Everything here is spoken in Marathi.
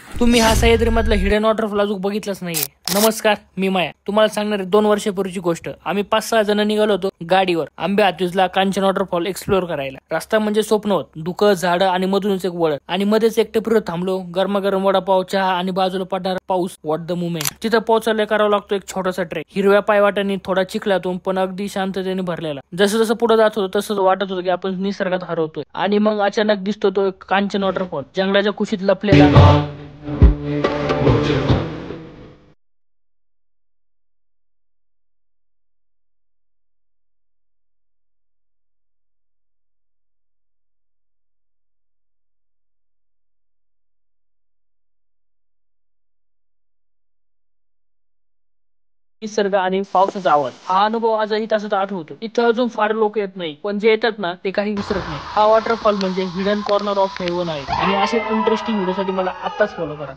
तुम्ही हा सह्याद्रीमधला हिडन वॉटरफॉल अजून बघितलाच नाहीये. नमस्कार, मी माया. तुम्हाला सांगणार आहे 2 वर्षापूर्वीची गोष्ट. आम्ही 5-6 जण निघालो होतो गाडीवर आंबे हातविजला कांचन वॉटरफॉल एक्सप्लोर करायला. रस्ता म्हणजे स्वप्न होत. धुकं, झाडं आणि मधूनच एक वळण आणि मध्येच एक टेपरीवर थांबलो. गरमागरम वडापाव, चहा आणि बाजूला पडणारा पाऊस. What the moment. तिथं पोहोचायला करावा लागतो एक छोटासा ट्रेक. हिरव्या पायवाटांनी, थोडा चिखलातून, पण अगदी शांततेने भरलेला. जसं जसं पुढे जात होतो तसं वाटत होतं की आपण निसर्गात हरवतोय. आणि मग अचानक दिसतो तो एक कांचन वॉटरफॉल, जंगलाच्या कुशीत लपलेला. निसर्ग आणि पावसाचा आवाज. हा अनुभव आजही तसाच आठवतो. इथं अजून फार लोक येत नाही, पण जे येतात ना ते काही विसरत नाही. हा वॉटरफॉल म्हणजे हिडन कॉर्नर ऑफ हेवन आहे. आणि असे इंटरेस्टिंग व्हिडिओसाठी मला आत्ताच फॉलो करा.